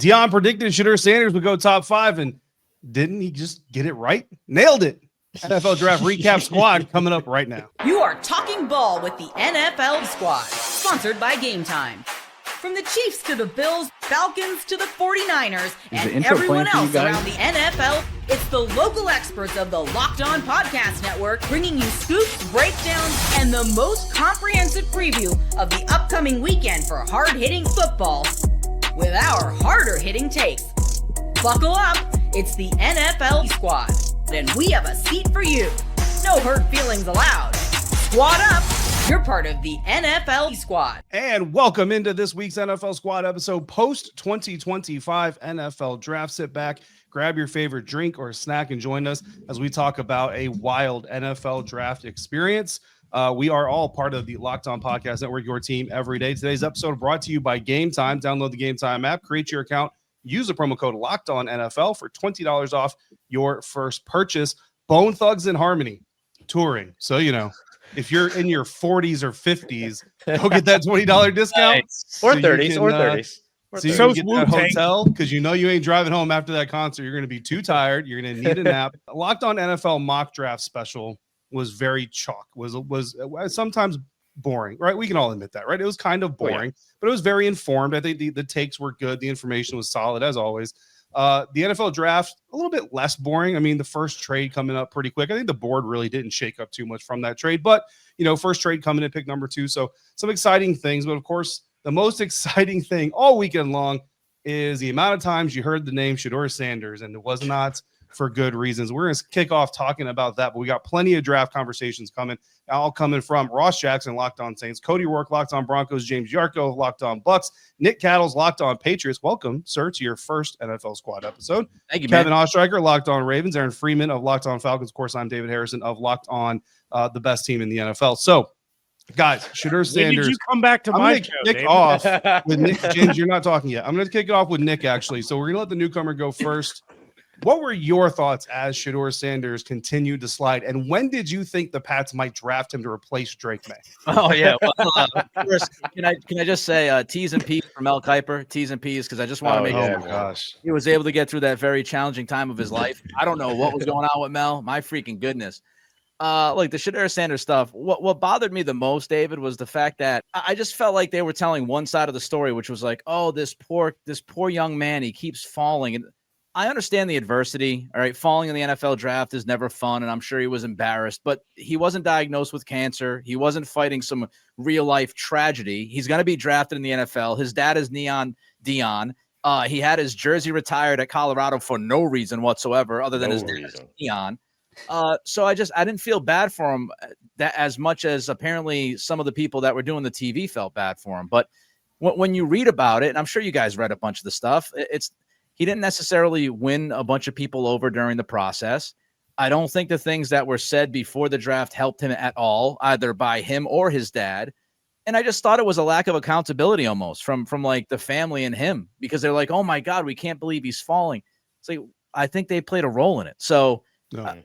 Dion predicted Shedeur Sanders would go top 5, and didn't he just get it right? Nailed it. NFL Draft Recap Squad coming up right now. You are talking ball with the NFL Squad, sponsored by Gametime. From the Chiefs to the Bills, Falcons to the 49ers, and everyone else around the NFL, it's the local experts of the Locked On Podcast Network bringing you scoops, breakdowns, and the most comprehensive preview of the upcoming weekend for hard-hitting football with our harder-hitting takes. Buckle up, it's the NFL Squad, and we have a seat for you. No hurt feelings allowed. Squad up. You're part of the NFL Squad. And welcome into this week's NFL Squad episode, post 2025 NFL Draft. Sit back, grab your favorite drink or snack, and join us as we talk about a wild NFL draft experience. We are all part of the Locked On Podcast Network, your team every day. Today's episode brought to you by Gametime. Download the Gametime app, create your account, use the promo code LOCKEDONNFL for $20 off your first purchase. Bone Thugs and Harmony touring. So, you know, if you're in your 40s or 50s, go get that $20 discount. Nice. Or 30s, or 30s. So you can get that hotel because you know you ain't driving home after that concert. You're going to be too tired. You're going to need a nap. Locked On NFL mock draft special was very chalk. Was sometimes boring, right? We can all admit that, right? It was kind of boring, but it was very informed. I think the takes were good. The information was solid as always. The NFL draft, a little bit less boring. I mean, the first trade coming up pretty quick. I think the board really didn't shake up too much from that trade, but you know, first trade coming in pick number 2. So some exciting things, but of course, the most exciting thing all weekend long is the amount of times you heard the name Shedeur Sanders, and it was not for good reasons. We're going to kick off talking about that, but we got plenty of draft conversations coming, all coming from Ross Jackson, Locked On Saints, Cody Rourke, Locked On Broncos, James Yarko, Locked On Bucks, Nick Cattles, Locked On Patriots. Welcome, sir, to your first NFL Squad episode. Thank you, Kevin man. Ostreicher, Locked On Ravens, Aaron Freeman of Locked On Falcons. Of course, I'm David Harrison of Locked On, the best team in the NFL. So, guys, Shedeur Sanders. When did you come back to my show, kick David? off with Nick. James, you're not talking yet. I'm going to kick it off with Nick, actually. So we're going to let the newcomer go first. What were your thoughts as Shedeur Sanders continued to slide? And when did you think the Pats might draft him to replace Drake May? Oh, yeah. Well, first, can I just say T's and P's for Mel Kiper? T's and P's, because I just want to make Oh, sure my gosh. he was able to get through that very challenging time of his life. I don't know what was going on with Mel. My freaking goodness. Like the Shedeur Sanders stuff, what bothered me the most, David, was the fact that I just felt like they were telling one side of the story, which was like, oh, this poor young man, he keeps falling. And I understand the adversity. All right. Falling in the NFL draft is never fun. And I'm sure he was embarrassed, but he wasn't diagnosed with cancer. He wasn't fighting some real life tragedy. He's going to be drafted in the NFL. His dad is Neon Dion. He had his jersey retired at Colorado for no reason whatsoever, other than his dad is Neon. So I didn't feel bad for him that as much as apparently some of the people that were doing the TV felt bad for him. But when you read about it, and I'm sure you guys read a bunch of the stuff, he didn't necessarily win a bunch of people over during the process. I don't think the things that were said before the draft helped him at all, either by him or his dad. And I just thought it was a lack of accountability almost from like the family and him, because they're like, oh my God, we can't believe he's falling. It's like, I think they played a role in it. So the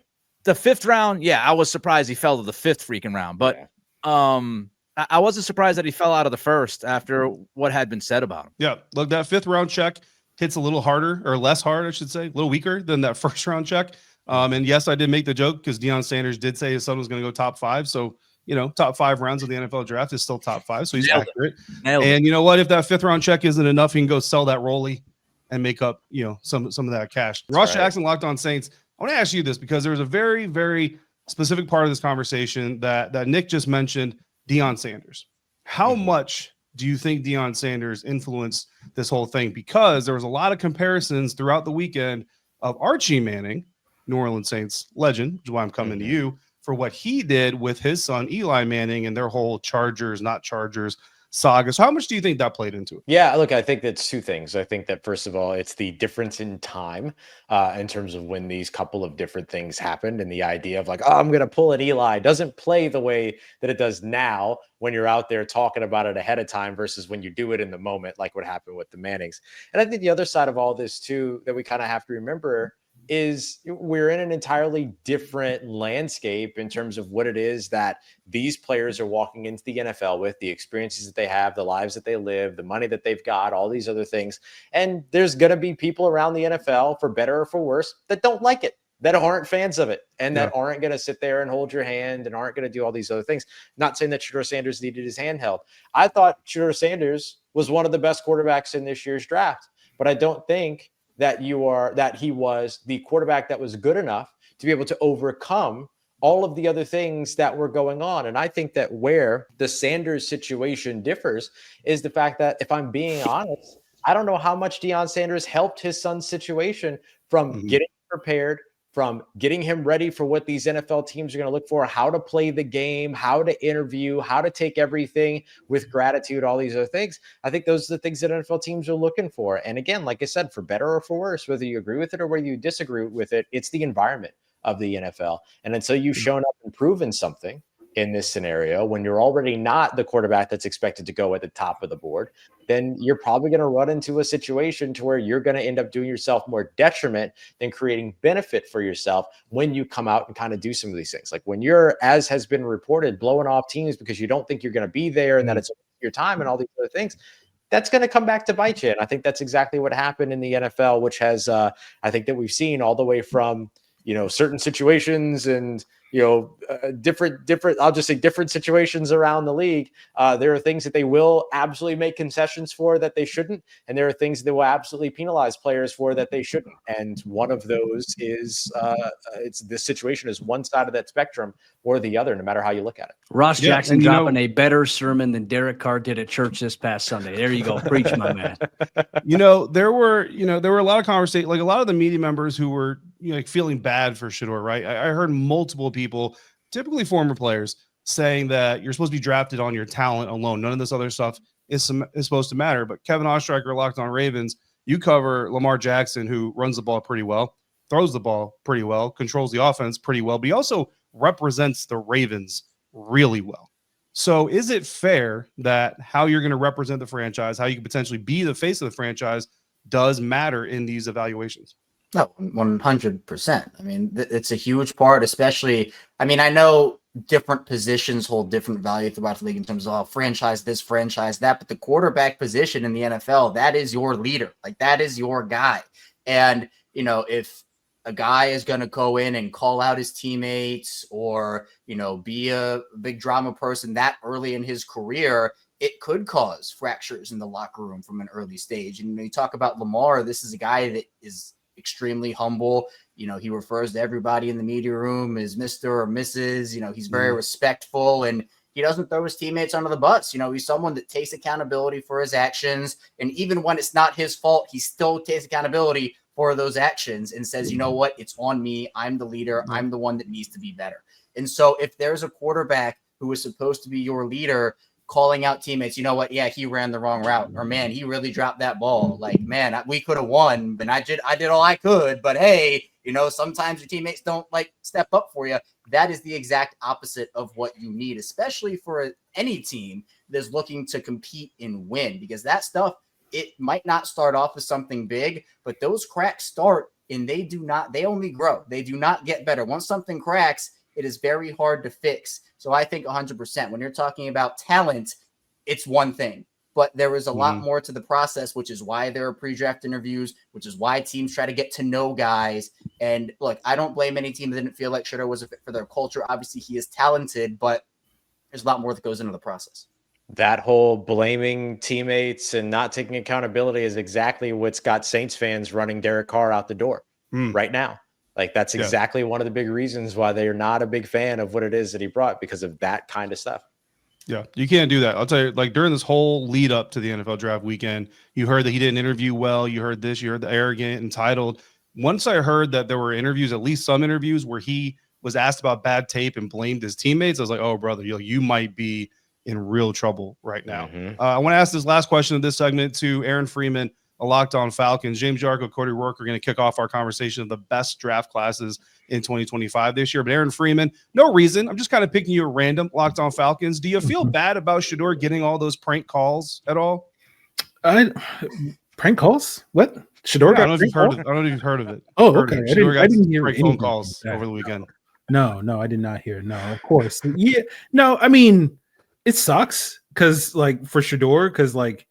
5th round, yeah, I was surprised he fell to the 5th freaking round, but I wasn't surprised that he fell out of the 1st after what had been said about him. Yeah, look, that 5th round check hits a little harder, or less hard, I should say, a little weaker than that 1st round check. And yes, I did make the joke because Deion Sanders did say his son was going to go top 5. So, you know, top 5 rounds of the NFL draft is still top 5. So he's accurate. And you know what? If that 5th round check isn't enough, he can go sell that Rolly and make up, you know, some of that cash. Ross Jackson, Locked On Saints. I want to ask you this because there was a very, very specific part of this conversation that Nick just mentioned, Deion Sanders. How much do you think Deion Sanders influenced this whole thing? Because there was a lot of comparisons throughout the weekend of Archie Manning, New Orleans Saints legend, which is why I'm coming to you, for what he did with his son, Eli Manning, and their whole Chargers, not Chargers saga. So how much do you think that played into it? Yeah, look, I think that's 2 things. I think that, first of all, it's the difference in time in terms of when these couple of different things happened, and the idea of like, oh, I'm going to pull an Eli doesn't play the way that it does now when you're out there talking about it ahead of time versus when you do it in the moment, like what happened with the Mannings. And I think the other side of all this too, that we kind of have to remember is we're in an entirely different landscape in terms of what it is that these players are walking into the NFL with, the experiences that they have, the lives that they live, the money that they've got, all these other things. And there's going to be people around the NFL, for better or for worse, that don't like it, that aren't fans of it, and that aren't going to sit there and hold your hand and aren't going to do all these other things. Not saying that Shedeur Sanders needed his hand held. I thought Shedeur Sanders was one of the best quarterbacks in this year's draft, but I don't think that he was the quarterback that was good enough to be able to overcome all of the other things that were going on. And I think that where the Sanders situation differs is the fact that, if I'm being honest, I don't know how much Deion Sanders helped his son's situation from getting prepared, from getting him ready for what these NFL teams are going to look for, how to play the game, how to interview, how to take everything with gratitude, all these other things. I think those are the things that NFL teams are looking for. And again, like I said, for better or for worse, whether you agree with it or whether you disagree with it, it's the environment of the NFL. And until you've shown up and proven something in this scenario, when you're already not the quarterback that's expected to go at the top of the board, then you're probably going to run into a situation to where you're going to end up doing yourself more detriment than creating benefit for yourself when you come out and kind of do some of these things. Like when you're, as has been reported, blowing off teams because you don't think you're going to be there and that it's your time and all these other things, that's going to come back to bite you. And I think that's exactly what happened in the NFL, which has, I think that we've seen all the way from, certain situations and, different, I'll just say different situations around the league. There are things that they will absolutely make concessions for that they shouldn't. And there are things that will absolutely penalize players for that they shouldn't. And one of those is this situation is one side of that spectrum or the other, no matter how you look at it. Ross Jackson dropping a better sermon than Derek Carr did at church this past Sunday. There you go. Preach, my man. There were a lot of conversations, like a lot of the media members who were feeling bad for Shedeur, right? I heard multiple people, typically former players, saying that you're supposed to be drafted on your talent alone. None of this other stuff is supposed to matter. But Kevin Ostreicher, Locked On Ravens, you cover Lamar Jackson, who runs the ball pretty well, throws the ball pretty well, controls the offense pretty well, but he also represents the Ravens really well. So is it fair that how you're going to represent the franchise, how you can potentially be the face of the franchise, does matter in these evaluations? No, 100%. I mean, it's a huge part, especially, I know different positions hold different value throughout the league in terms of franchise this, franchise that, but the quarterback position in the NFL, that is your leader. Like, that is your guy. And, if a guy is going to go in and call out his teammates or, be a big drama person that early in his career, it could cause fractures in the locker room from an early stage. And you talk about Lamar, this is a guy that is extremely humble. He refers to everybody in the media room as Mr. or Mrs. He's very respectful, and he doesn't throw his teammates under the bus. He's someone that takes accountability for his actions. And even when it's not his fault, he still takes accountability for those actions and says, you know what, it's on me. I'm the leader. I'm the one that needs to be better. And so if there's a quarterback who is supposed to be your leader calling out teammates, you know what? Yeah, he ran the wrong route, or man, he really dropped that ball. Like, man, we could have won, but I did all I could. But hey, sometimes your teammates don't step up for you. That is the exact opposite of what you need, especially for any team that's looking to compete and win, because that stuff, it might not start off as something big, but those cracks start and they only grow. They do not get better. Once something cracks, it is very hard to fix. So I think 100%, when you're talking about talent, it's one thing, but there is a lot more to the process, which is why there are pre-draft interviews, which is why teams try to get to know guys. And look, I don't blame any team that didn't feel like Shedeur was a fit for their culture. Obviously he is talented, but there's a lot more that goes into the process. That whole blaming teammates and not taking accountability is exactly what's got Saints fans running Derek Carr out the door right now. Like, that's exactly one of the big reasons why they are not a big fan of what it is that he brought, because of that kind of stuff. Yeah, you can't do that. I'll tell you, during this whole lead up to the NFL draft weekend, you heard that he didn't interview well. You heard this, you heard the arrogant, entitled. Once I heard that there were interviews, at least some interviews, where he was asked about bad tape and blamed his teammates, I was like, oh, brother, you might be in real trouble right now. I want to ask this last question of this segment to Aaron Freeman, a Locked On Falcons. James Yarko, Cody Rourke are going to kick off our conversation of the best draft classes in 2025 this year. But Aaron Freeman, no reason. I'm just kind of picking you at random. Locked On Falcons. Do you feel bad about Shedeur getting all those prank calls at all? Prank calls? What? Shedeur I don't got know if prank you've heard called? of, I don't know if you've heard of it. Oh, Heard okay. of it. I didn't hear prank anything phone calls like that. over the weekend. No, I did not hear. No, of course. Yeah. No, I mean, it sucks because like for Shedeur, because like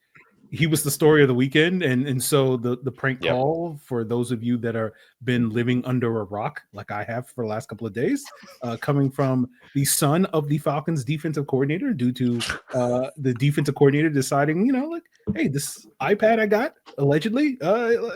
he was the story of the weekend, and so the prank call, for those of you that are been living under a rock like I have for the last couple of days, coming from the son of the Falcons defensive coordinator, due to the defensive coordinator deciding, like, hey, this iPad I got allegedly,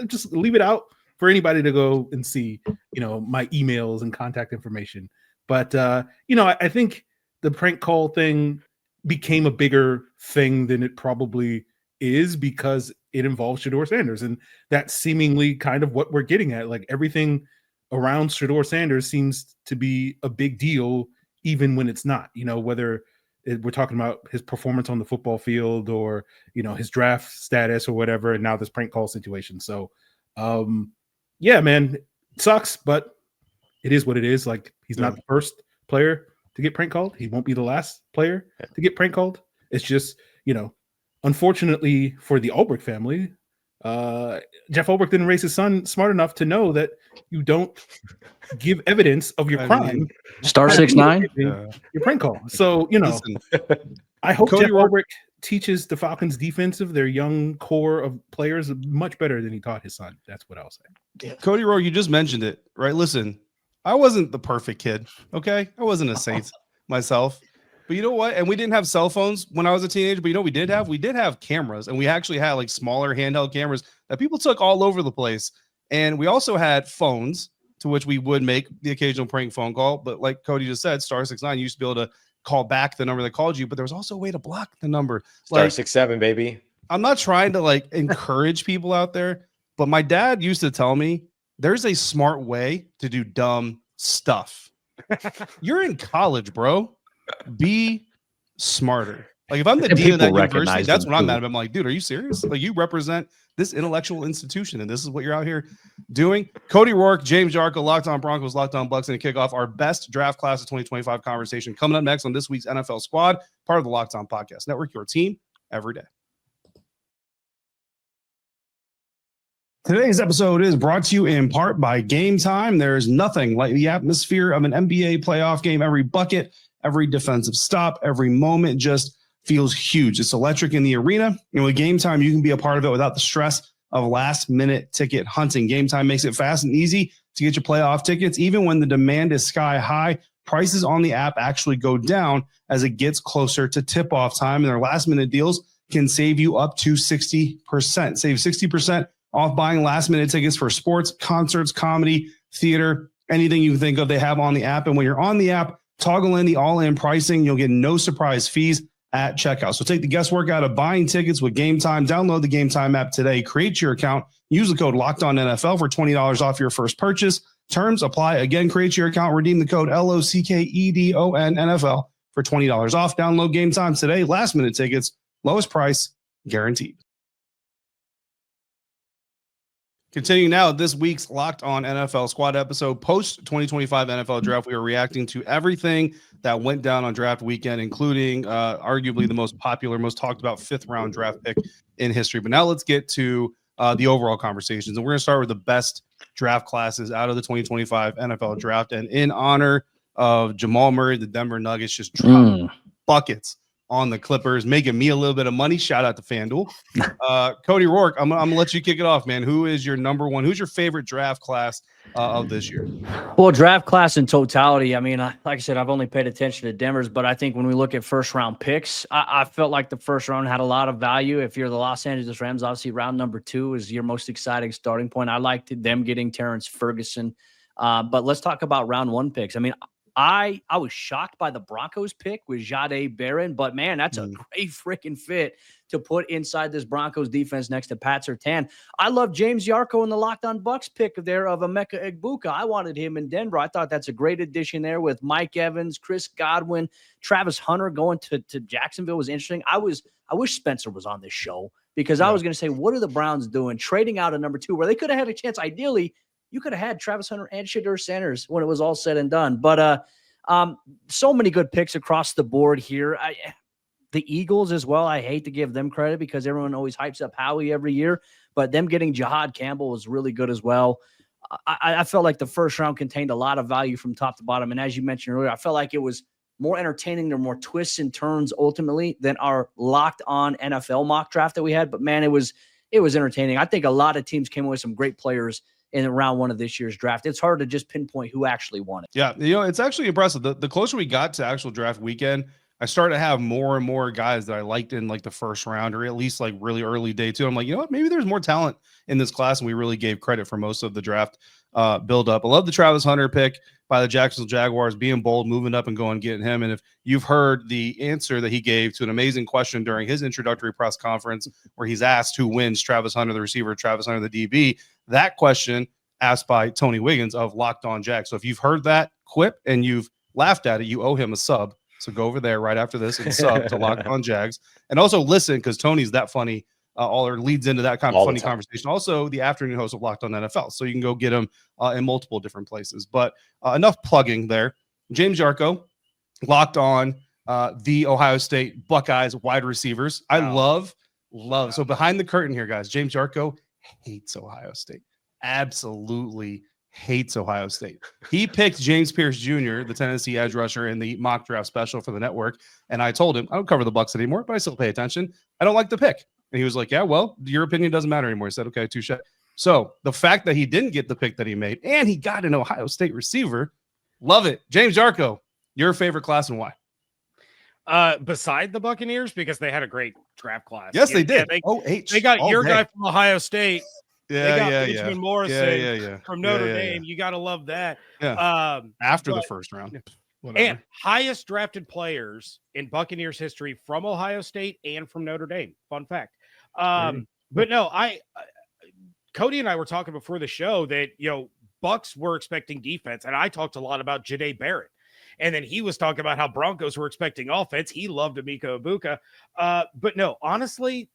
just leave it out for anybody to go and see, my emails and contact information. But I think the prank call thing became a bigger thing than it probably is, because it involves Shedeur Sanders, and that's seemingly kind of what we're getting at. Like, everything around Shedeur Sanders seems to be a big deal, even when it's not. Whether we're talking about his performance on the football field, or his draft status or whatever, and now this prank call situation. So, yeah, man, it sucks, but it is what it is. Like, he's not the first player to get prank called. He won't be the last player to get prank called. It's just, unfortunately for the Ulbrich family, Jeff Ulbrich didn't raise his son smart enough to know that you don't give evidence of your crime. Star 6'9", your prank call. So, listen, I hope Jeff Ulbrich teaches the Falcons defensive, their young core of players, much better than he taught his son. That's what I'll say. Yeah. Cody Rowe, you just mentioned it, right? Listen, I wasn't the perfect kid, okay? I wasn't a saint myself. But you know what? And we didn't have cell phones when I was a teenager, but we did have? We did have cameras, and we actually had like smaller handheld cameras that people took all over the place. And we also had phones to which we would make the occasional prank phone call. But like Cody just said, star 6'9", used to be able to call back the number that called you, but there was also a way to block the number. Star 6'7", baby. I'm not trying to like encourage people out there, but my dad used to tell me there's a smart way to do dumb stuff. You're in college, bro. Be smarter. Like, if I'm the dean of that university, that's what I'm mad about. I'm like, dude, are you serious? Like, you represent this intellectual institution, and this is what you're out here doing. Cody Rourke, James Yarko, Locked On Broncos, Locked On Bucks, and a kickoff our best draft class of 2025 conversation coming up next on this week's NFL Squad, part of the Locked On Podcast Network, your team every day. Today's episode is brought to you in part by Gametime. There is nothing like the atmosphere of an NBA playoff game. Every bucket, every defensive stop, every moment just feels huge. It's electric in the arena. And with Gametime, you can be a part of it without the stress of last-minute ticket hunting. Gametime makes it fast and easy to get your playoff tickets. Even when the demand is sky high, prices on the app actually go down as it gets closer to tip-off time. And their last-minute deals can save you up to 60%. Save 60% off buying last-minute tickets for sports, concerts, comedy, theater, anything you think of, they have on the app. And when you're on the app, toggle in the all-in pricing. You'll get no surprise fees at checkout. So take the guesswork out of buying tickets with Gametime. Download the Gametime app today. Create your account. Use the code LOCKEDONNFL for $20 off your first purchase. Terms apply. Again, create your account. Redeem the code LOCKEDONNFL for $20 off. Download Gametime today. Last-minute tickets. Lowest price guaranteed. Continuing now, this week's Locked On NFL Squad episode, post-2025 NFL Draft, we are reacting to everything that went down on draft weekend, including arguably the most popular, most talked about fifth-round draft pick in history. But now let's get to the overall conversations. And we're going to start with the best draft classes out of the 2025 NFL Draft. And in honor of Jamal Murray, the Denver Nuggets just dropped buckets on the Clippers, making me a little bit of money. Shout out to FanDuel. Cody Rourke, I'm gonna let you kick it off, man. Who is your number one? Who's your favorite draft class of this year? Well, draft class in totality, I mean, like I said, I've only paid attention to Denver's, but I think when we look at first-round picks, I felt like the first round had a lot of value. If you're the Los Angeles Rams, obviously round number 2 is your most exciting starting point. I liked them getting Terrence Ferguson. But let's talk about round 1 picks. I mean, I was shocked by the Broncos pick with Jahdae Barron, but man, that's a great freaking fit to put inside this Broncos defense next to Pat Surtain. I love James Yarko in the Locked On Bucks pick there of Emeka Egbuka. I wanted him in Denver. I thought that's a great addition there with Mike Evans, Chris Godwin, Travis Hunter going to Jacksonville was interesting. I wish Spencer was on this show because I was going to say, what are the Browns doing? Trading out a number 2 where they could have had a chance. Ideally, you could have had Travis Hunter and Shedeur Sanders when it was all said and done. But so many good picks across the board here. The Eagles as well, I hate to give them credit because everyone always hypes up Howie every year. but them getting Jahad Campbell was really good as well. I felt like the first round contained a lot of value from top to bottom. And as you mentioned earlier, I felt like it was more entertaining. There were more twists and turns ultimately than our locked on NFL mock draft that we had. But man, it was entertaining. I think a lot of teams came away with some great players in round 1 of this year's draft. It's hard to just pinpoint who actually won it. Yeah. It's actually impressive. The closer we got to actual draft weekend, I started to have more and more guys that I liked in like the first round, or at least like really early day 2. I'm like, you know what? Maybe there's more talent in this class, and we really gave credit for most of the draft build up. I love the Travis Hunter pick by the Jacksonville Jaguars, being bold, moving up and going, getting him. And if you've heard the answer that he gave to an amazing question during his introductory press conference, where he's asked who wins, Travis Hunter, the receiver, Travis Hunter, the DB, that question asked by Tony Wiggins of Locked On Jags. So if you've heard that quip and you've laughed at it, you owe him a sub. So go over there right after this and sub to Locked On Jags, and also listen, because Tony's that funny, or leads into that kind of funny conversation. Also, the afternoon host of Locked On NFL, so you can go get him in multiple different places. But enough plugging there. James Yarko, Locked On the Ohio State Buckeyes wide receivers. I love. So behind the curtain here, guys, James Yarko hates Ohio State. Absolutely hates Ohio State. He picked James Pierce Jr., the Tennessee edge rusher, in the mock draft special for the network. And I told him, I don't cover the Bucs anymore, but I still pay attention. I don't like the pick. And he was like, yeah, well, your opinion doesn't matter anymore. I said, okay, touche. So the fact that he didn't get the pick that he made, and he got an Ohio State receiver, love it. James Yarko, your favorite class and why? Beside the Buccaneers, because they had a great draft class. Yes, they did. They got your guy from Ohio State. Yeah, Benjamin Morrison from Notre Dame. You got to love that. Yeah. After the first round. Whatever. And highest drafted players in Buccaneers history from Ohio State and from Notre Dame. Fun fact. But no, Cody and I were talking before the show that, Bucs were expecting defense, and I talked a lot about Jahdae Barrett. And then he was talking about how Broncos were expecting offense. He loved Emeka Egbuka. But no, honestly,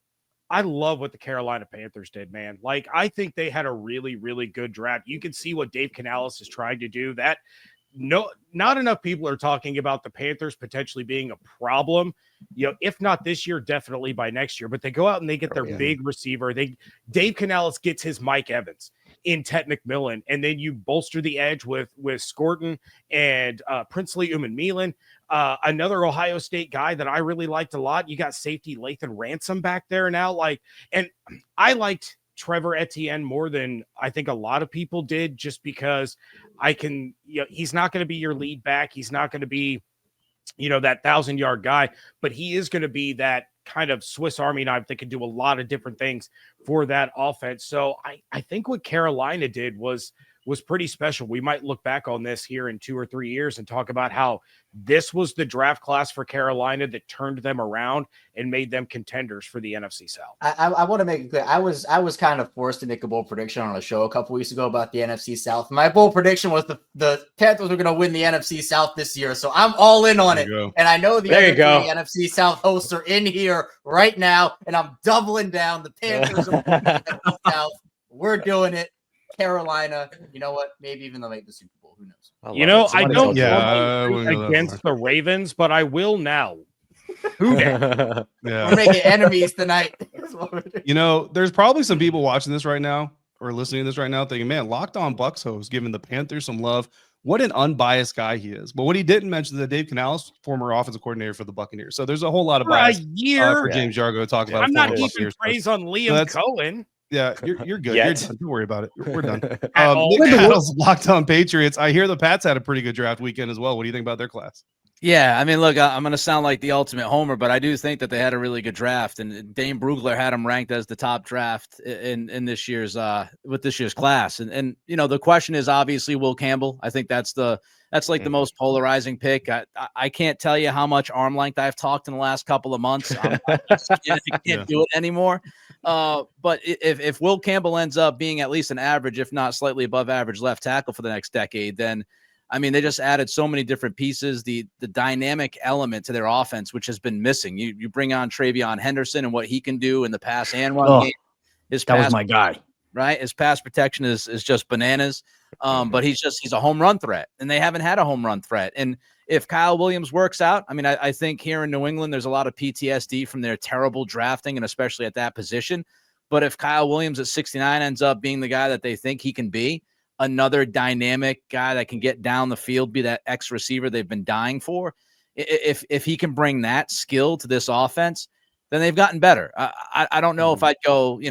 I love what the Carolina Panthers did, man. Like, I think they had a really, really good draft. You can see what Dave Canales is trying to do. Not enough people are talking about the Panthers potentially being a problem. If not this year, definitely by next year. But they go out and they get their big receiver. Dave Canales gets his Mike Evans in Ted McMillan, and then you bolster the edge with Scorton and Princely Umanmielen. Another Ohio State guy that I really liked a lot. You got safety Lathan Ransom back there now. And I liked Trevor Etienne more than I think a lot of people did, just because he's not going to be your lead back. He's not going to be, that 1,000-yard guy, but he is going to be that kind of Swiss Army knife that can do a lot of different things for that offense. So I think what Carolina did was pretty special. We might look back on this here in 2 or 3 years and talk about how this was the draft class for Carolina that turned them around and made them contenders for the NFC South. I want to make it clear. I was kind of forced to make a bold prediction on a show a couple weeks ago about the NFC South. My bold prediction was the Panthers were going to win the NFC South this year. So I'm all in on it. And I know the other three NFC South hosts are in here right now, and I'm doubling down. The Panthers are winning the NFC South. We're doing it. Carolina, you know what? Maybe even they'll make the Super Bowl. Who knows? I don't against the Ravens, but I will now. Who We're making enemies tonight. There's probably some people watching this right now or listening to this right now thinking, man, Locked On Bucs host giving the Panthers some love. What an unbiased guy he is. But what he didn't mention is that Dave Canales, former offensive coordinator for the Buccaneers. So there's a whole lot of bias for James Yarko to talk about. I'm not keeping praise on Liam Cohen. Yeah, you're good. You're done. Don't worry about it. We're done. Nick Locked On Patriots. I hear the Pats had a pretty good draft weekend as well. What do you think about their class? Yeah, I mean, look, I'm going to sound like the ultimate homer, but I do think that they had a really good draft, and Dane Brugler had them ranked as the top draft in this year's with this year's class. And the question is obviously Will Campbell. I think that's the most polarizing pick. I can't tell you how much arm length I've talked in the last couple of months. I can't do it anymore. But if Will Campbell ends up being at least an average, if not slightly above average left tackle for the next decade, then I mean, they just added so many different pieces, the dynamic element to their offense, which has been missing. You bring on Travion Henderson and what he can do in the pass and run game. That was my guy. Right? His pass protection is just bananas. But he's a home run threat, and they haven't had a home run threat. And if Kyle Williams works out, I mean, I think here in New England, there's a lot of PTSD from their terrible drafting, and especially at that position. But if Kyle Williams at 69 ends up being the guy that they think he can be, another dynamic guy that can get down the field, be that X receiver they've been dying for, if he can bring that skill to this offense, then they've gotten better. I don't know if I'd go,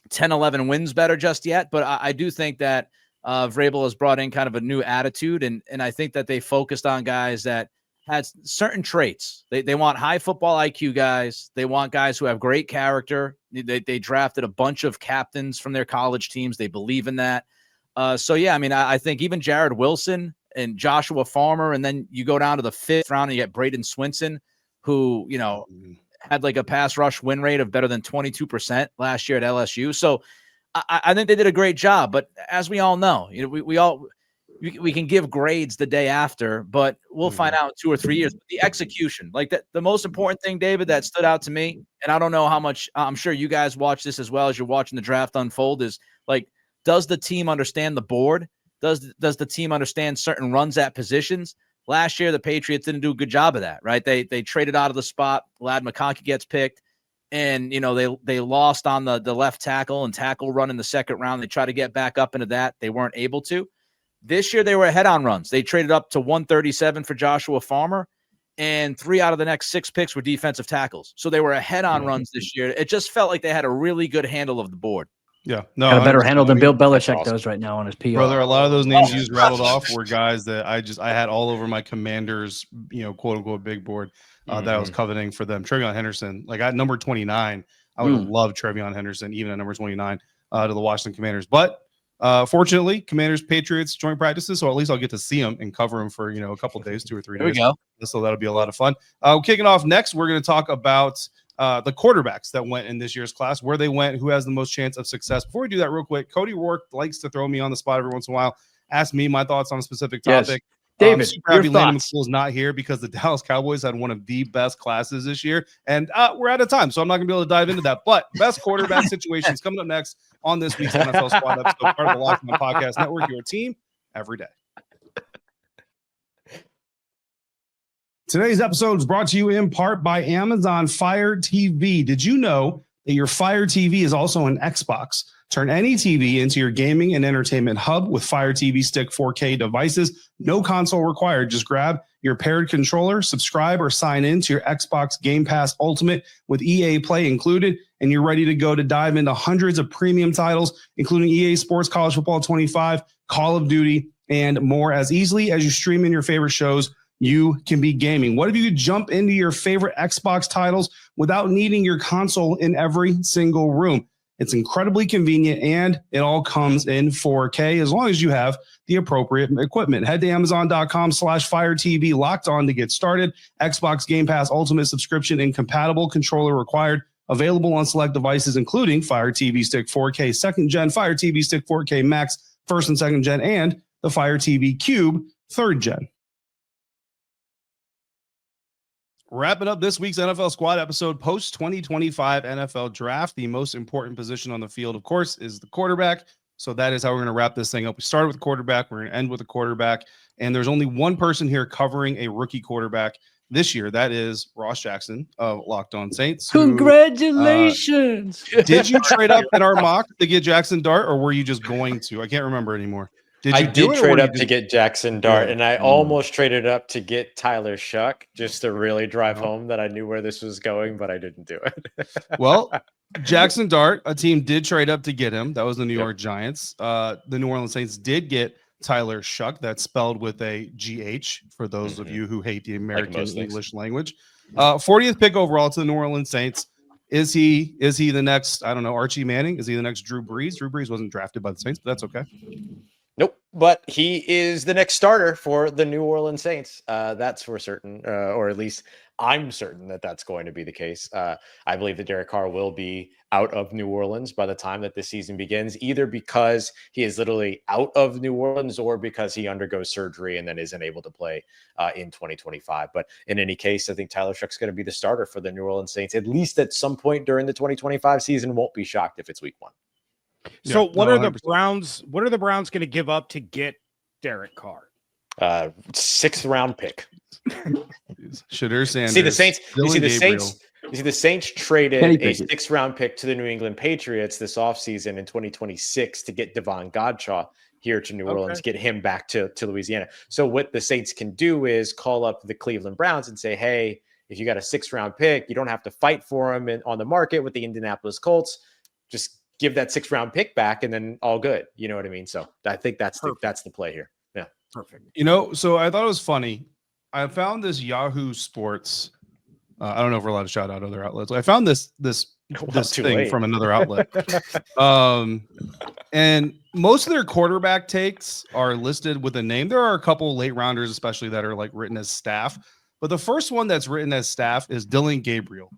10, 11 wins better just yet, but I do think that Vrabel has brought in kind of a new attitude, and I think that they focused on guys that had certain traits. They want high football IQ guys. They want guys who have great character. They drafted a bunch of captains from their college teams. They believe in that. I think even Jared Wilson and Joshua Farmer, and then you go down to the 5th round and you get Braden Swinson, who, had like a pass rush win rate of better than 22% last year at LSU. So I think they did a great job. But as we all know, we can give grades the day after, but we'll find out in 2 or 3 years. The execution, like that, the most important thing, David, that stood out to me, and I don't know how much, I'm sure you guys watch this as well as you're watching the draft unfold, is like, does the team understand the board? Does the team understand certain runs at positions? Last year, the Patriots didn't do a good job of that, right? They traded out of the spot. Lad McConkey gets picked, and they lost on the left tackle and tackle run in the 2nd round. They tried to get back up into that. They weren't able to. This year, they were ahead on runs. They traded up to 137 for Joshua Farmer, and 3 out of the next 6 picks were defensive tackles. So they were ahead on runs this year. It just felt like they had a really good handle of the board. Yeah, no, got a better handle than Bill Belichick awesome. does right now on his PR. Brother, a lot of those names you just rattled off were guys that I had all over my Commanders, quote unquote big board that I was coveting for them. Trevion Henderson, like at number 29, I would have loved Trevion Henderson even at number 29 to the Washington Commanders. But fortunately, Commanders Patriots joint practices, so at least I'll get to see him and cover him for a couple days, 2 or 3 days. There we go. So that'll be a lot of fun. Kicking off next, we're going to talk about the quarterbacks that went in this year's class, where they went, who has the most chance of success. Before we do that real quick, Cody Rourke likes to throw me on the spot every once in a while, ask me my thoughts on a specific topic. David, your Landon thoughts. McCool is not here because the Dallas Cowboys had one of the best classes this year, and we're out of time, so I'm not going to be able to dive into that. But best quarterback situations coming up next on this week's NFL Squad episode, part of the Locked On Podcast Network, your team every day. Today's episode is brought to you in part by Amazon Fire TV. Did you know that your Fire TV is also an Xbox? Turn any TV into your gaming and entertainment hub with Fire TV Stick 4K devices. No console required. Just grab your paired controller, subscribe or sign in to your Xbox Game Pass Ultimate with EA Play included, and you're ready to go to dive into hundreds of premium titles, including EA Sports College Football 25, Call of Duty, and more. As easily as you stream in your favorite shows, you can be gaming. What if you could jump into your favorite Xbox titles without needing your console in every single room? It's incredibly convenient, and it all comes in 4K as long as you have the appropriate equipment. Head to Amazon.com/Fire TV Locked On to get started. Xbox Game Pass Ultimate subscription and compatible controller required. Available on select devices, including Fire TV Stick 4K 2nd Gen, Fire TV Stick 4K Max 1st and 2nd Gen, and the Fire TV Cube 3rd Gen. Wrapping up this week's NFL Squad episode, post-2025 NFL Draft. The most important position on the field, of course, is the quarterback. So that is how we're going to wrap this thing up. We started with the quarterback. We're going to end with the quarterback. And there's only one person here covering a rookie quarterback this year. That is Ross Jackson of Locked On Saints. Congratulations. Did you trade up in our mock to get Jackson Dart, or were you just going to? I can't remember anymore. I did trade up to get Jackson Dart, and I almost traded up to get Tyler Shuck just to really drive home that I knew where this was going, but I didn't do it. Well, Jackson Dart, a team did trade up to get him. That was the New York Giants. The New Orleans Saints did get Tyler Shuck. That's spelled with a GH for those of you who hate the American English language. 40th pick overall to the New Orleans Saints. Is he the next, I don't know, Archie Manning? Is he the next Drew Brees? Drew Brees wasn't drafted by the Saints, but that's okay. Nope, but he is the next starter for the New Orleans Saints. That's for certain, or at least I'm certain that that's going to be the case. I believe that Derek Carr will be out of New Orleans by the time that this season begins, either because he is literally out of New Orleans or because he undergoes surgery and then isn't able to play in 2025. But in any case, I think Tyler Shuck's going to be the starter for the New Orleans Saints, at least at some point during the 2025 season. Won't be shocked if it's week 1. So what are the Browns? What are the Browns going to give up to get Derek Carr? 6th round pick. Shedeur Sanders. See the Saints. You see the Gabriel. Saints. You see, the Saints traded a 6th-round pick to the New England Patriots this offseason in 2026 to get Devon Godchaux here to New Orleans, get him back to Louisiana. So what the Saints can do is call up the Cleveland Browns and say, hey, if you got a 6th-round pick, you don't have to fight for him on the market with the Indianapolis Colts. Just give that 6th-round pick back and then all good. You know what I mean? So I think that's the play here. Yeah. Perfect. So I thought it was funny. I found this Yahoo Sports. I don't know if we're allowed to shout out other outlets. I found this thing from another outlet. And most of their quarterback takes are listed with a name. There are a couple late rounders, especially that are like written as staff. But the first one that's written as staff is Dillon Gabriel,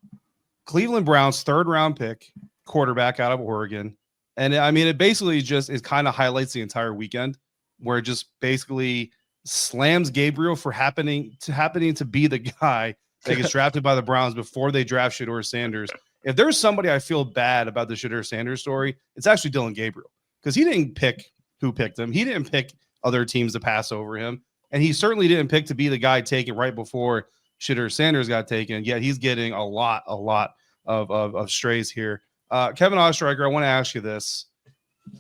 Cleveland Browns 3rd-round pick, quarterback out of Oregon. And I mean, it basically it kind of highlights the entire weekend, where it just basically slams Gabriel for happening to be the guy that gets drafted by the Browns before they draft Shedeur Sanders. If there's somebody I feel bad about the Shedeur Sanders story, it's actually Dillon Gabriel, because he didn't pick who picked him. He didn't pick other teams to pass over him. And he certainly didn't pick to be the guy taken right before Shedeur Sanders got taken. Yet he's getting a lot of strays here. Kevin Ostreicher, I want to ask you this.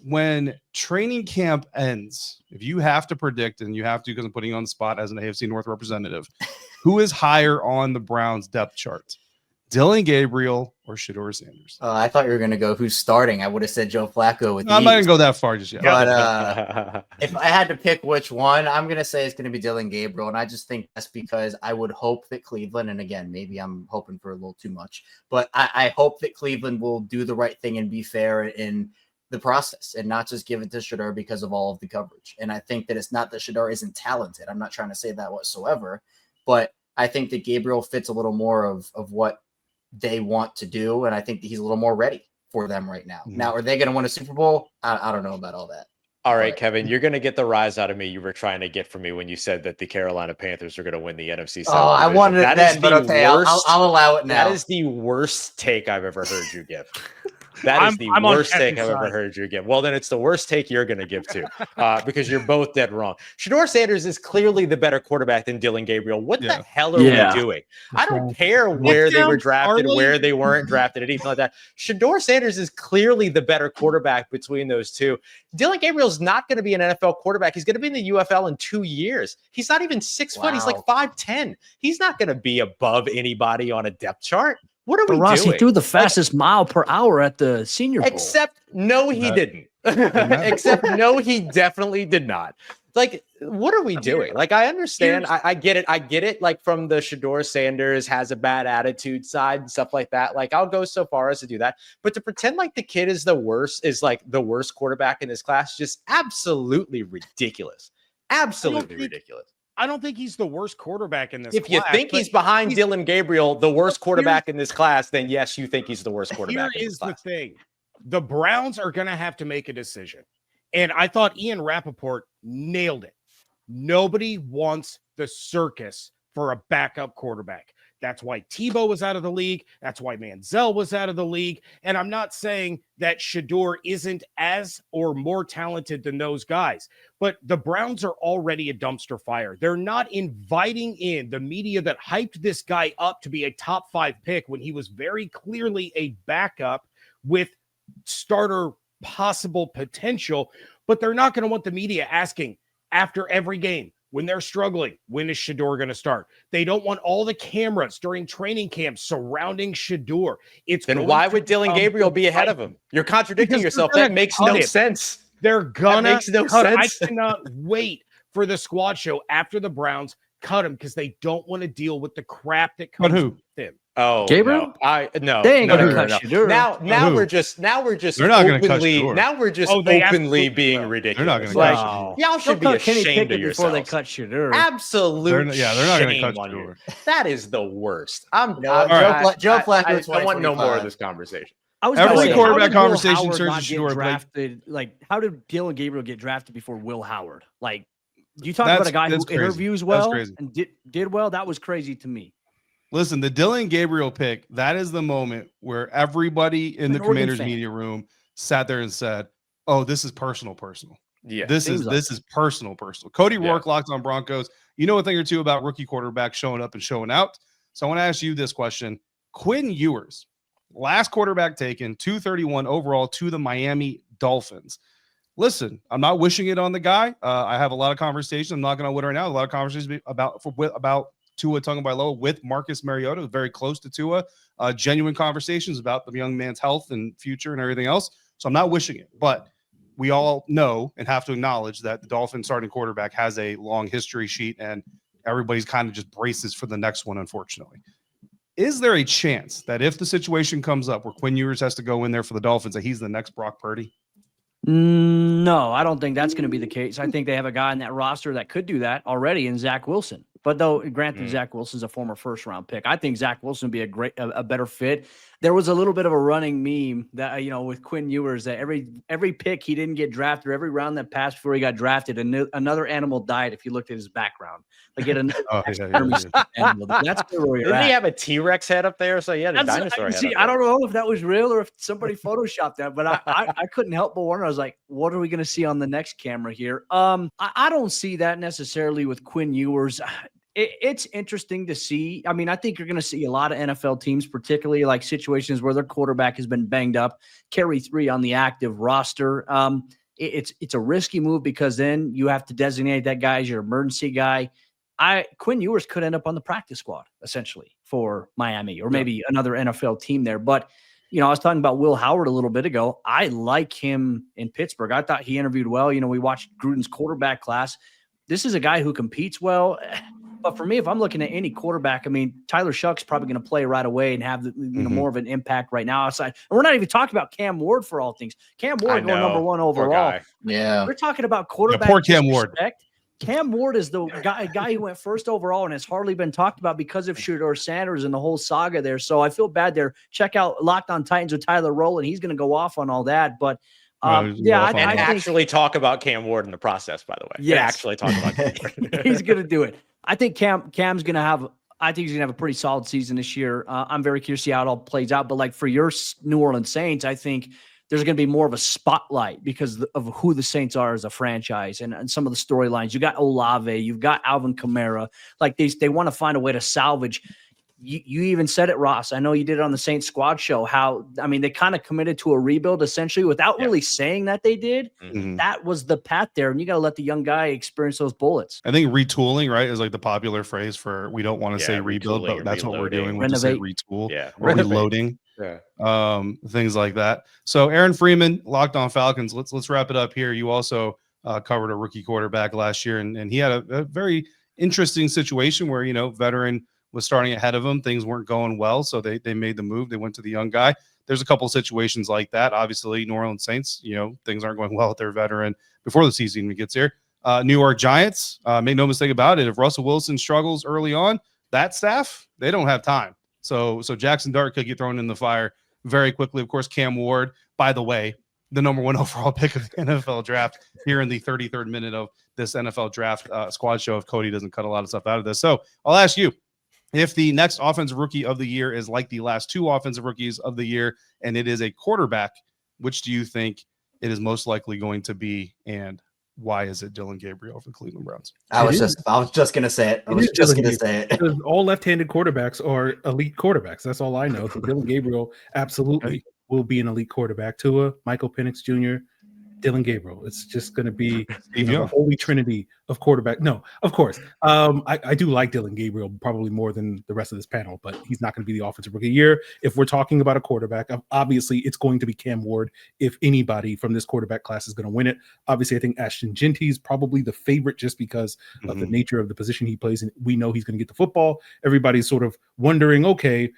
When training camp ends, if you have to predict, and you have to because I'm putting you on the spot as an AFC North representative, who is higher on the Browns depth chart? Dillon Gabriel or Shedeur Sanders? I thought you were going to go who's starting. I would have said Joe Flacco with I'm not going to go that far just yet. But if I had to pick which one, I'm going to say it's going to be Dillon Gabriel. And I just think that's because I would hope that Cleveland, and again, maybe I'm hoping for a little too much, but I hope that Cleveland will do the right thing and be fair in the process and not just give it to Shedeur because of all of the coverage. And I think that it's not that Shedeur isn't talented. I'm not trying to say that whatsoever, but I think that Gabriel fits a little more of what they want to do. And I think that he's a little more ready for them right now. Mm-hmm. Now, are they going to win a Super Bowl? I don't know about all that. All right, Kevin, you're going to get the rise out of me you were trying to get from me when you said that the Carolina Panthers are going to win the NFC South. Oh, I wanted it then, but okay, I'll allow it now. That is the worst take I've ever heard you give. That is the worst take I've ever heard you give. Well, then it's the worst take you're going to give too, because you're both dead wrong. Shedeur Sanders is clearly the better quarterback than Dillon Gabriel. What the hell are we doing? I don't care where they were drafted, where they weren't drafted, anything like that. Shedeur Sanders is clearly the better quarterback between those two. Dillon Gabriel's not going to be an NFL quarterback. He's going to be in the UFL in 2 years. He's not even 6 foot. He's like 5'10". He's not going to be above anybody on a depth chart. What are we Ross, doing? He threw the fastest mile per hour at the Senior Bowl. Except, no, he didn't. Except, no, he definitely did not. Like, what are we doing? Like, I understand. I get it. I get it. Like, from the Shedeur Sanders has a bad attitude side and stuff like that. Like, I'll go so far as to do that. But to pretend like the kid is the worst quarterback in this class, just absolutely ridiculous. Absolutely ridiculous. I don't think he's the worst quarterback in this class. If you think he's behind Dillon Gabriel, the worst quarterback in this class, then yes, you think he's the worst quarterback in this class. Here is the thing. The Browns are going to have to make a decision. And I thought Ian Rappaport nailed it. Nobody wants the circus for a backup quarterback. That's why Tebow was out of the league. That's why Manziel was out of the league. And I'm not saying that Shedeur isn't as or more talented than those guys, but the Browns are already a dumpster fire. They're not inviting in the media that hyped this guy up to be a top 5 pick when he was very clearly a backup with starter possible potential, but they're not going to want the media asking after every game, when they're struggling, when is Shedeur going to start? They don't want all the cameras during training camp surrounding Shedeur. Then why would Dillon Gabriel be ahead of him? You're contradicting yourself. That makes no sense. They're gonna that makes no sense. I cannot wait for the squad show after the Browns cut him because they don't want to deal with the crap that comes with him. Oh, Gabriel? No. They ain't gonna cut Shedeur. Now we're just They're not openly gonna cut now we're just openly being ridiculous. They're not gonna like, cut Shedeur. Y'all should be ashamed of yourselves. Before they cut Shedeur. Absolutely. They're not gonna cut Shedeur. That is the worst. Joe Flacco. I want no more of this conversation. Every quarterback conversation turns to Shedeur. Drafted. Like, how did Dillon Gabriel get drafted before Will Howard? Like, you talk about a guy who interviews well and did well. That was crazy to me. Listen, the Dillon Gabriel pick, that is the moment where everybody in the Commanders media room sat there and said, oh, this is personal. Yeah. This is personal. Cody Rourke, Locked on Broncos. You know a thing or two about rookie quarterbacks showing up and showing out. So I want to ask you this question. Quinn Ewers, last quarterback taken, 231 overall to the Miami Dolphins. Listen, I'm not wishing it on the guy. I have a lot of conversations. I'm not going to win right now. A lot of conversations about Tua Tagovailoa with Marcus Mariota, very close to Tua. Genuine conversations about the young man's health and future and everything else. So I'm not wishing it, but we all know and have to acknowledge that the Dolphins starting quarterback has a long history sheet, and everybody's kind of just braces for the next one, unfortunately. Is there a chance that if the situation comes up where Quinn Ewers has to go in there for the Dolphins, that he's the next Brock Purdy? No, I don't think that's going to be the case. I think they have a guy in that roster that could do that already in Zach Wilson. But though, granted, Zach Wilson's a former first-round pick, I think Zach Wilson would be a better fit. There was a little bit of a running meme that with Quinn Ewers that every pick he didn't get drafted, or every round that passed before he got drafted, another animal died. If you looked at his background, like another animal. That's where we're Didn't at. he have a T-Rex head up there? So he had a dinosaur head. See, I don't know if that was real or if somebody photoshopped that, but I couldn't help but wonder. I was like, what are we going to see on the next camera here? I don't see that necessarily with Quinn Ewers. It's interesting to see. I mean, I think you're going to see a lot of NFL teams, particularly like situations where their quarterback has been banged up, carry 3 on the active roster. It's a risky move because then you have to designate that guy as your emergency guy. Quinn Ewers could end up on the practice squad essentially for Miami or maybe another NFL team there. But, I was talking about Will Howard a little bit ago. I like him in Pittsburgh. I thought he interviewed well. We watched Gruden's quarterback class. This is a guy who competes well. But for me, if I'm looking at any quarterback, I mean, Tyler Shuck's probably going to play right away and have more of an impact right now outside. And we're not even talking about Cam Ward for all things. Cam Ward going number 1 overall. Yeah. We're talking about quarterback. Poor Cam Ward. Cam Ward is the guy who went first overall and has hardly been talked about because of Shedeur Sanders and the whole saga there. So I feel bad there. Check out Locked on Titans with Tyler Rowland. He's going to go off on all that. But I actually talk about Cam Ward in the process, by the way. Yes. Actually talk about Cam Ward. He's going to do it. I think Cam's going to have – I think he's going to have a pretty solid season this year. I'm very curious to see how it all plays out. But, like, for your New Orleans Saints, I think there's going to be more of a spotlight because of who the Saints are as a franchise and some of the storylines. You got Olave. You've got Alvin Kamara. Like, they want to find a way to salvage – You even said it, Ross. I know you did it on the Saints Squad show. They kind of committed to a rebuild essentially without really saying that they did. Mm-hmm. That was the path there, and you got to let the young guy experience those bullets. I think retooling, right, is like the popular phrase for we don't want to say rebuild, but that's what we're doing. We just say retool, or reloading, things like that. So Aaron Freeman, Locked on Falcons. Let's wrap it up here. You also covered a rookie quarterback last year, and he had a very interesting situation where veteran was starting ahead of him. Things weren't going well, so they made the move. They went to the young guy. There's a couple of situations like that. Obviously, New Orleans Saints, things aren't going well with their veteran before the season even gets here. New York Giants, make no mistake about it, if Russell Wilson struggles early on, that staff, they don't have time. So Jackson Dart could get thrown in the fire very quickly. Of course, Cam Ward, by the way, the number 1 overall pick of the NFL draft here in the 33rd minute of this NFL draft squad show, if Cody doesn't cut a lot of stuff out of this. So I'll ask you, if the next offensive rookie of the year is like the last 2 offensive rookies of the year, and it is a quarterback, which do you think it is most likely going to be, and why is it Dylan Gabriel for the Cleveland Browns? I was just going to say it. I was just going to say it. Because all left-handed quarterbacks are elite quarterbacks. That's all I know. So Dylan Gabriel absolutely will be an elite quarterback. Tua, Michael Penix Jr., Dylan Gabriel. It's just going to be the holy trinity of quarterback. No, of course. I do like Dylan Gabriel probably more than the rest of this panel, but he's not going to be the offensive rookie of the year. If we're talking about a quarterback, obviously it's going to be Cam Ward. If anybody from this quarterback class is going to win it, obviously I think Ashton Genty is probably the favorite just because of the nature of the position he plays, and we know he's going to get the football. Everybody's sort of wondering, okay,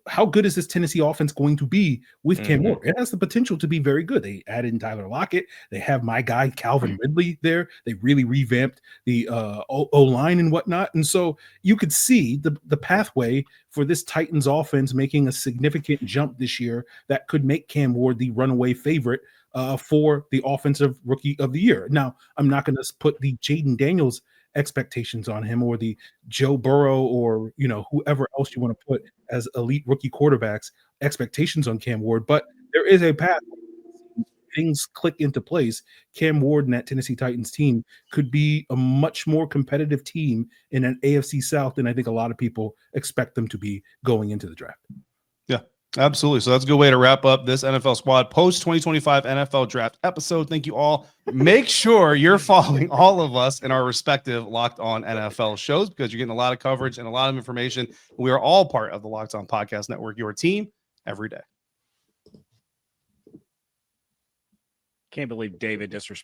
how good is this Tennessee offense going to be with Cam Ward? It has the potential to be very good. They added in Tyler Lockett. They have my guy Calvin Ridley there. They really revamped the O-line and whatnot. And so you could see the pathway for this Titans offense making a significant jump this year that could make Cam Ward the runaway favorite for the offensive rookie of the year. Now, I'm not going to put the Jaden Daniels expectations on him or the Joe Burrow or whoever else you want to put as elite rookie quarterbacks expectations on Cam Ward, but there is a path things click into place, Cam Ward and that Tennessee Titans team could be a much more competitive team in an AFC South than I think a lot of people expect them to be going into the draft. Yeah, absolutely. So that's a good way to wrap up this NFL Squad post 2025 NFL Draft episode. Thank you all. Make sure you're following all of us in our respective Locked On NFL shows because you're getting a lot of coverage and a lot of information. We are all part of the Locked On Podcast Network, your team every day. Can't believe David disrespected